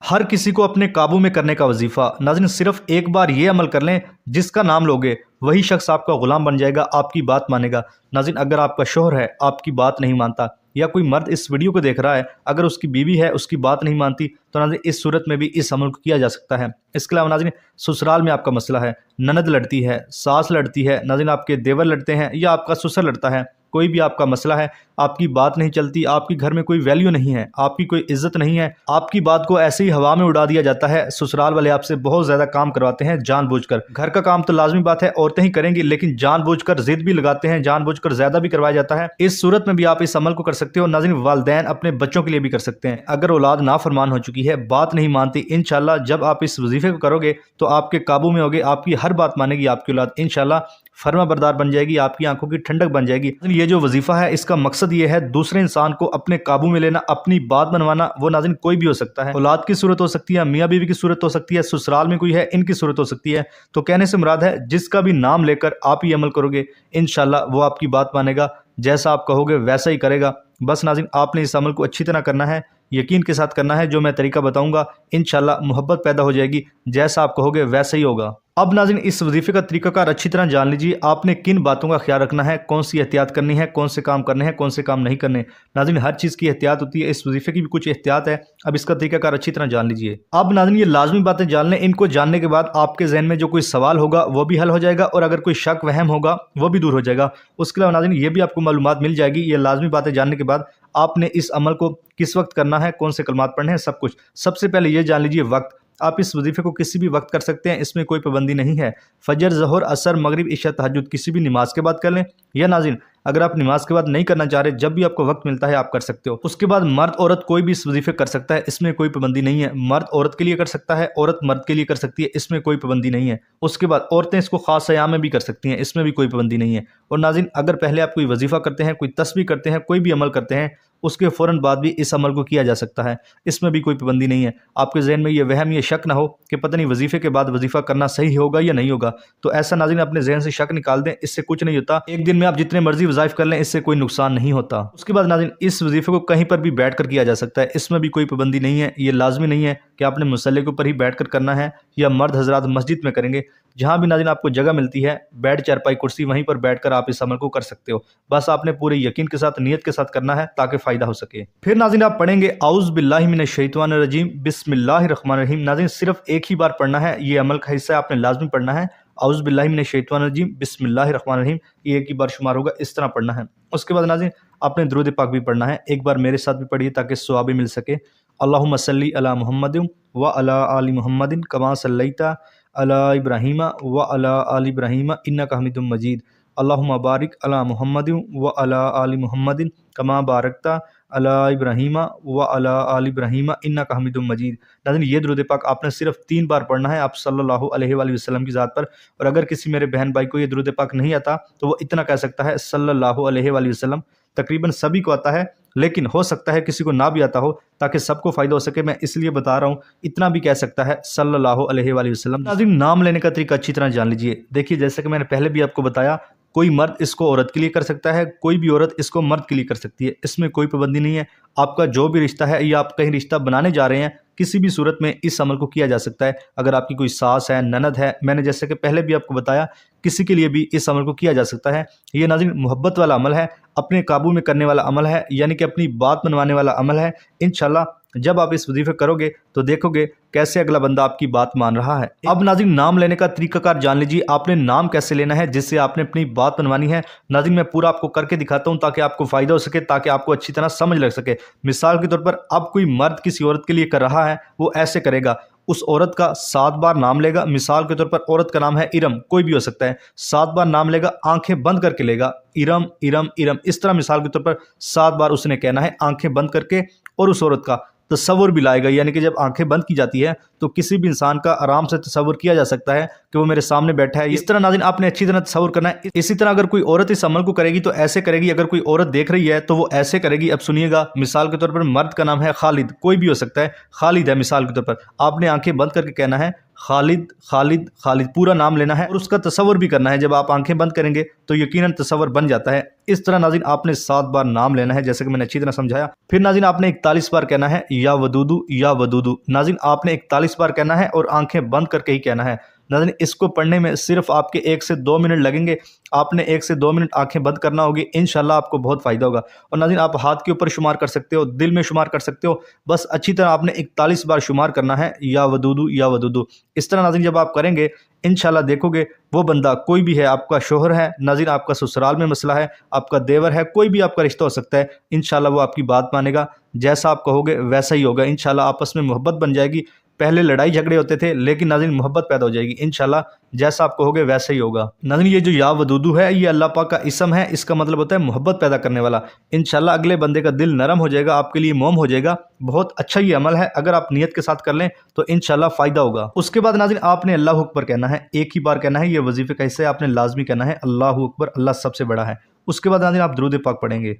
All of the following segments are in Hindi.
हर किसी को अपने काबू में करने का वजीफा। नाज़रीन, सिर्फ एक बार ये अमल कर लें, जिसका नाम लोगे वही शख्स आपका गुलाम बन जाएगा, आपकी बात मानेगा। नाज़रीन, अगर आपका शोहर है आपकी बात नहीं मानता, या कोई मर्द इस वीडियो को देख रहा है अगर उसकी बीवी है उसकी बात नहीं मानती, तो नाज़रीन इस सूरत में भी इस अमल को किया जा सकता है। इसके अलावा नाज़रीन ससुराल में आपका मसला है, ननद लड़ती है, सास लड़ती है, नाज़रीन आपके देवर लड़ते हैं या आपका ससुर लड़ता है, कोई भी आपका मसला है, आपकी बात नहीं चलती, आपके घर में कोई वैल्यू नहीं है, आपकी कोई इज्जत नहीं है, आपकी बात को ऐसे ही हवा में उड़ा दिया जाता है। ससुराल वाले आपसे बहुत ज़्यादा काम करवाते हैं जानबूझकर। घर का काम तो लाजमी बात है औरतें ही करेंगी, लेकिन जानबूझकर जिद भी लगाते हैं, जानबूझकर ज़्यादा भी करवाया जाता है। इस सूरत में भी आप इस अमल को कर सकते हो। नाज़रीन, वालिदैन अपने बच्चों के लिए भी कर सकते हैं। अगर औलाद नाफरमान हो चुकी है, बात नहीं मानती, इंशाल्लाह जब आप इस वजीफे को करोगे तो आपके काबू में होगे, आपकी हर बात मानेगी आपकी औलाद, इंशाल्लाह फर्मा बरदार बन जाएगी, आपकी आंखों की ठंडक बन जाएगी। ये जो वजीफा है इसका मकसद ये है दूसरे इंसान को अपने काबू में लेना, अपनी बात मनवाना। वो नाज़रीन कोई भी हो सकता है, औलाद की सूरत हो सकती है, मियाँ बीवी की सूरत हो सकती है, ससुराल में कोई है इनकी सूरत हो सकती है। तो कहने से मुराद है जिसका भी नाम लेकर आप ये अमल करोगे इंशाल्लाह वो आपकी बात मानेगा, जैसा आप कहोगे वैसा ही करेगा। बस नाज़रीन आपने इस अमल को अच्छी तरह करना है, यकीन के साथ करना है। जो मैं तरीका बताऊंगा इंशाल्लाह मोहब्बत पैदा हो जाएगी, जैसा आप कहोगे वैसा ही होगा। अब नाज़रीन इस वजीफे का तरीकाकार अच्छी तरह जान लीजिए। आपने किन बातों का ख्याल रखना है, कौन सी एहतियात करनी है, कौन से काम करने हैं, कौन से काम नहीं करने। नाज़रीन हर चीज़ की एहतियात होती है, इस वजीफे की भी कुछ एहतियात है। अब इसका तरीकाकार अच्छी तरह जान लीजिए। अब नाज़रीन ये लाजमी बातें जान लें, इनको जानने के बाद आपके जहन में जो कोई सवाल होगा वो भी हल हो जाएगा, और अगर कोई शक वहम होगा वो भी दूर हो जाएगा। उसके अलावा नाज़रीन ये भी आपको मालूमात मिल जाएगी, ये लाजमी बातें जानने के बाद आपने इस अमल को किस वक्त करना है, कौन से कलमात पढ़ने हैं, सब कुछ। सबसे पहले ये जान लीजिए वक्त। आप इस वजीफे को किसी भी वक्त कर सकते हैं, इसमें कोई पाबंदी नहीं है। फजर, ज़ोहर, असर, मगरिब, इशा, तहज्जुद किसी भी नमाज के बाद कर लें, या नाज़रीन अगर आप नमाज के बाद नहीं करना चाह रहे, जब भी आपको वक्त मिलता है आप कर सकते हो। उसके बाद मर्द औरत कोई भी इस वजीफे कर सकता है, इसमें कोई पाबंदी नहीं है। मर्द औरत के लिए कर सकता है, औरत मर्द के लिए कर सकती है, इसमें कोई पाबंदी नहीं है। उसके बाद औरतें इसको खास अयाम में भी कर सकती हैं, इसमें भी कोई पाबंदी नहीं है। और नाज़रीन अगर पहले आप कोई वजीफा करते हैं, कोई तस्बीह करते हैं, कोई भी अमल करते हैं, उसके फ़ौरन बाद भी इस अमल को किया जा सकता है, इसमें भी कोई पाबंदी नहीं है। आपके जहन में ये वहम, ये शक ना हो कि पता नहीं वजीफे के बाद वजीफा करना सही होगा या नहीं होगा, तो ऐसा नाज़रीन अपने जहन से शक निकाल दें, इससे कुछ नहीं होता। एक दिन में आप जितने मर्जी वज़ाइफ कर लें, इससे कोई नुकसान नहीं होता। उसके बाद नाज़रीन इस वजीफे को कहीं पर भी बैठ कर किया जा सकता है, इसमें भी कोई पाबंदी नहीं है। ये लाजमी नहीं है कि आपने मुसल्ले के ऊपर ही बैठ कर करना है, या मर्द हजरात मस्जिद में करेंगे। जहाँ भी नाज़रीन आपको जगह मिलती है, बेड, चारपाई, कुर्सी, वहीं पर बैठकर आप इस अमल को कर सकते हो। बस आपने पूरे यकीन के साथ, नियत के साथ करना है ताकि फ़ायदा हो सके। फिर नाज़रीन आप पढ़ेंगे औज़ु बिल्लाहि मिनश शैतानिर रजीम बिस्मिल्लाहिर रहमानिर रहीम। नाज़रीन सिर्फ एक ही बार पढ़ना है, ये अमल का हिस्सा है, आपने लाजमी पढ़ना है। औज़ु बिल्लाहि मिनश शैतानिर रजीम बिस्मिल्लाहिर रहमानिर रहीम, ये एक ही बार शुमार होगा, इस तरह पढ़ना है। उसके बाद नाज़रीन आपने दुरूद पाक भी पढ़ना है, एक बार मेरे साथ भी पढ़िए ताकि सवाब भी मिल सके। अल्लाहुम्मा सल्ली अला मुहम्मदिन व अला आलि मुहम्मदिन कमा सल्लैता अला इब्राहीम व अला आलि इब्राहीम इन्नका हमीदुम मजीद। अल्लाहुम्मा बारिक अला मुहम्मदिन व अला आलि मुहम्मदिन कमा बारकता अला इब्राहीम व अला आलि इब्राहीम इन्नका हमीदुम मजीद। नाज़रीन ये दुरूद पाक आपने सिर्फ 3 बार पढ़ना है आप सल्लल्लाहु अलैहि वसल्लम की ज़ात पर। और अगर किसी मेरे बहन भाई को ये दुरूद पाक नहीं आता तो वो इतना कह सकता है सल्लल्लाहु अलैहि वसल्लम। तकरीबन सभी को आता है, लेकिन हो सकता है किसी को ना भी आता हो, ताकि सबको फ़ायदा हो सके मैं इसलिए बता रहा हूँ। इतना भी कह सकता है सल्लल्लाहु अलैहि वसल्लम। नाज़रीन नाम लेने का तरीका अच्छी तरह जान लीजिए। देखिए जैसे कि मैंने पहले भी आपको बताया, कोई मर्द इसको औरत के लिए कर सकता है, कोई भी औरत इसको मर्द के लिए कर सकती है, इसमें कोई पाबंदी नहीं है। आपका जो भी रिश्ता है या आप कहीं रिश्ता बनाने जा रहे हैं, किसी भी सूरत में इस अमल को किया जा सकता है। अगर आपकी कोई सास है, ननद है, मैंने जैसे कि पहले भी आपको बताया, किसी के लिए भी इस अमल को किया जा सकता है। ये नाज़रीन मोहब्बत वाला अमल है, अपने काबू में करने वाला अमल है, यानी कि अपनी बात मनवाने वाला अमल है। इंशाल्लाह जब आप इस वजीफे करोगे तो देखोगे कैसे अगला बंदा आपकी बात मान रहा है। अब नाज़रीन नाम लेने का तरीकाकार जान लीजिए। आपने नाम कैसे लेना है जिससे आपने अपनी बात मनवानी है। नाज़रीन मैं पूरा आपको करके दिखाता हूँ ताकि आपको फ़ायदा हो सके, ताकि आपको अच्छी तरह समझ लग सके। मिसाल के तौर पर अब कोई मर्द किसी औरत के लिए कर रहा है, वो ऐसे करेगा, उस औरत का 7 बार नाम लेगा। मिसाल के तौर पर औरत का नाम है इरम, कोई भी हो सकता है, 7 बार नाम लेगा, आंखें बंद करके लेगा, इरम इरम इरम। इस तरह मिसाल के तौर पर 7 बार उसने कहना है आंखें बंद करके, और उस औरत का तसव्वुर भी लाएगा, यानी कि जब आंखें बंद की जाती है तो किसी भी इंसान का आराम से तसव्वुर किया जा सकता है कि वो मेरे सामने बैठा है। इस तरह नाज़रीन आपने अच्छी तरह तसव्वुर करना है। इसी तरह अगर कोई औरत इस अमल को करेगी तो ऐसे करेगी, अगर कोई औरत देख रही है तो वो ऐसे करेगी। अब सुनिएगा, मिसाल के तौर पर मर्द का नाम है खालिद, कोई भी हो सकता है, खालिद है मिसाल के तौर पर, आपने आंखें बंद करके कहना है खालिद खालिद खालिद, पूरा नाम लेना है और उसका तसव्वुर भी करना है। जब आप आंखें बंद करेंगे तो यकीनन तसव्वुर बन जाता है। इस तरह नाज़रीन आपने 7 बार नाम लेना है, जैसे कि मैंने अच्छी तरह समझाया। फिर नाज़रीन आपने 41 बार कहना है या वदूदू या वदूदू। नाज़रीन आपने 41 बार कहना है और आंखें बंद करके ही कहना है। नाज़रीन इसको पढ़ने में सिर्फ आपके 1 से 2 मिनट लगेंगे। आपने 1 से 2 मिनट आंखें बंद करना होगी, इंशाल्लाह आपको बहुत फ़ायदा होगा। और नाज़रीन आप हाथ के ऊपर शुमार कर सकते हो, दिल में शुमार कर सकते हो, बस अच्छी तरह आपने 41 बार शुमार करना है या वदूदू या वदूदू। इस तरह नाज़रीन जब आप करेंगे इंशाल्लाह देखोगे वो बंदा कोई भी है, आपका शोहर है नाज़रीन, आपका ससुराल में मसला है, आपका देवर है, कोई भी आपका रिश्ता हो सकता है, इंशाल्लाह वो आपकी बात मानेगा। जैसा आप कहोगे वैसा ही होगा। इंशाल्लाह आपस में मोहब्बत बन जाएगी। पहले लड़ाई झगड़े होते थे, लेकिन नाज़रीन मोहब्बत पैदा हो जाएगी। इंशाल्लाह जैसा आप कहोगे वैसा ही होगा। नाज़रीन ये जो या वदूदू है ये अल्लाह पाक का इसम है, इसका मतलब होता है मोहब्बत पैदा करने वाला। इंशाल्लाह अगले बंदे का दिल नरम हो जाएगा, आपके लिए मोम हो जाएगा। बहुत अच्छा ये अमल है, अगर आप नियत के साथ कर लें तो इंशाल्लाह फ़ायदा होगा। उसके बाद नाज़रीन आपने अल्लाहु अकबर कहना है, एक ही बार कहना है। ये वजीफे का हिस्सा है, आपने लाजमी कहना है अल्लाहु अकबर, अल्लाह सबसे बड़ा है। उसके बाद नाज़रीन आप दुरूद पाक पढ़ेंगे।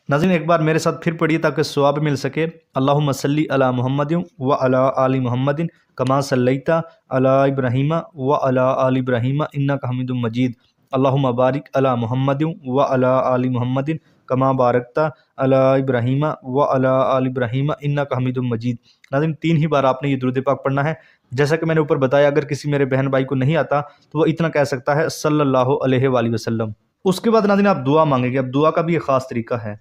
नाज़रीन एक बार मेरे साथ फिर पढ़िए ताकि सवाब मिल सके। अल्लाहुम्मा सल्ली अला मुहम्मदिन व अला आलि मुहम्मदिन कमा सल्लैता अला इब्राहीम व अला आलि इब्राहीम इन्नका हमीदुम मजीद। अल्लाहुम्मा बारिक अला मुहम्मदिन व अला आलि मुहम्मदिन कमा बारकता अला इब्राहीम व अला आलि इब्राहीम इन्नका हमीदुम मजीद। नाज़रीन 3 ही बार आपने ये दुरूद पाक पढ़ना है। जैसा कि मैंने ऊपर बताया, अगर किसी मेरे बहन भाई को नहीं आता तो वो इतना कह सकता है सल्लल्लाहु अलैहि वसल्लम। उसके बाद नाज़रीन आप दुआ मांगेंगे। अब दुआ का भी एक ख़ास तरीका है।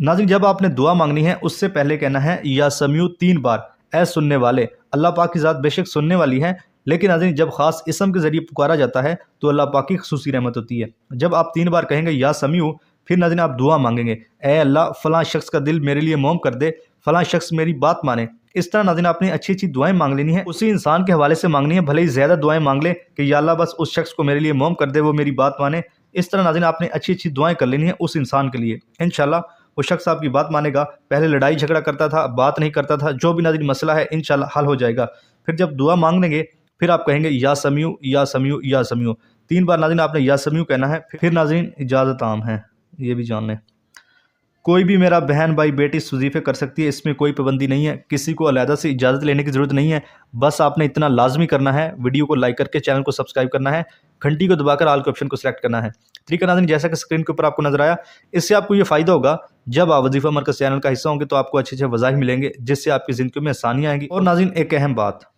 नाज़रीन जब आपने दुआ मांगनी है उससे पहले कहना है या समिउ 3 बार। ऐ सुनने वाले, अल्लाह पाक की ज़ात बेशक सुनने वाली है, लेकिन नाज़रीन जब ख़ास इसम के ज़रिए पुकारा जाता है तो अल्लाह पाक की ख़ुसूसी रहमत होती है। जब आप 3 बार कहेंगे या समिउ, फिर नाज़रीन आप दुआ मांगेंगे, ए अल्लाह फ़लाँ शख्स का दिल मेरे लिए मोम कर दे, फ़लाँ शख्स मेरी बात माने। इस तरह नाज़रीन आपने अच्छी अच्छी दुआएं मांग लेनी है, उसी इंसान के हवाले से मांगनी है, भले ही ज़्यादा दुआएं मांग ले कि या अल्लाह बस उस शख्स को मेरे लिए मोम कर दे, वो मेरी बात माने। इस तरह नाज़रीन आपने अच्छी अच्छी दुआएं कर लेनी है उस इंसान के लिए। इंशाल्लाह वो शख्स आपकी बात मानेगा। पहले लड़ाई झगड़ा करता था, बात नहीं करता था, जो भी नाज़रीन मसला है इंशाल्लाह हल हो जाएगा। फिर जब दुआ मांग लेंगे फिर आप कहेंगे या समिउ या समिउ या समिउ। 3 बार नाज़रीन आपने या समिउ कहना है। फिर नाज़रीन इजाज़त आम है, ये भी जान लें। कोई भी मेरा बहन भाई बेटी इस वजीफ़े कर सकती है, इसमें कोई पाबंदी नहीं है, किसी को अलहदा से इजाज़त लेने की ज़रूरत नहीं है। बस आपने इतना लाजमी करना है, वीडियो को लाइक करके चैनल को सब्सक्राइब करना है, घंटी को दबाकर ऑल के ऑप्शन को सिलेक्ट करना है। तरीका नाज़रीन जैसा कि स्क्रीन के ऊपर आपको नजर आया, इससे आपको ये फ़ायदा होगा, जब आप वजीफ़ा मरकज़ चैनल का हिस्सा होंगे तो आपको अच्छे अच्छे वज़ाइफ मिलेंगे, जिससे आपकी ज़िंदगी में आसानियाँ आएंगी। और नाज़रीन एक अहम बात,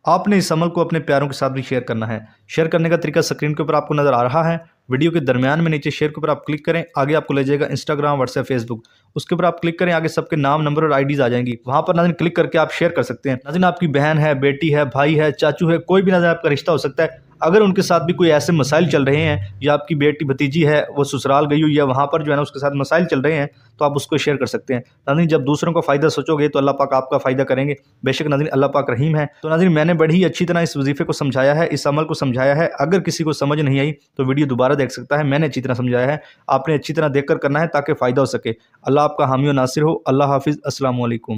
आपने इस अमल को अपने प्यारों के साथ भी शेयर करना है। शेयर करने का तरीका स्क्रीन के ऊपर आपको नज़र आ रहा है। वीडियो के दरमियान में नीचे शेयर के ऊपर आप क्लिक करें, आगे आपको ले जाएगा इंस्टाग्राम, व्हाट्सएप, फेसबुक। उसके ऊपर आप क्लिक करें, आगे सबके नाम, नंबर और आईडीज़ आ जाएंगी। वहाँ पर नाज़रीन क्लिक करके आप शेयर कर सकते हैं। नाज़रीन आपकी बहन है, बेटी है, भाई है, चाचू है, कोई भी नाज़रीन आपका रिश्ता हो सकता है, अगर उनके साथ भी कोई ऐसे मसाइल चल रहे हैं, या आपकी बेटी भतीजी है वो ससुराल गई हुई है, वहाँ पर जो है ना उसके साथ मसाइल चल रहे हैं, तो आप उसको शेयर कर सकते हैं। नाज़रीन जब दूसरों का फ़ायदा सोचोगे तो अल्लाह पाक आपका फ़ायदा करेंगे। बेशक नाज़रीन अल्लाह पाक रहीम है। तो नाज़रीन मैंने बड़ी अच्छी तरह इस वजीफ़े को समझाया है, इस अमल को समझाया है। अगर किसी को समझ नहीं आई तो वीडियो दोबारा देख सकता है, मैंने अच्छी तरह समझाया है। आपने अच्छी तरह देख कर करना है ताकि फ़ायदा हो सके। अल्लाह आपका हामी और नासिर हो। अल्लाह हाफिज़। अस्सलामु अलैकुम।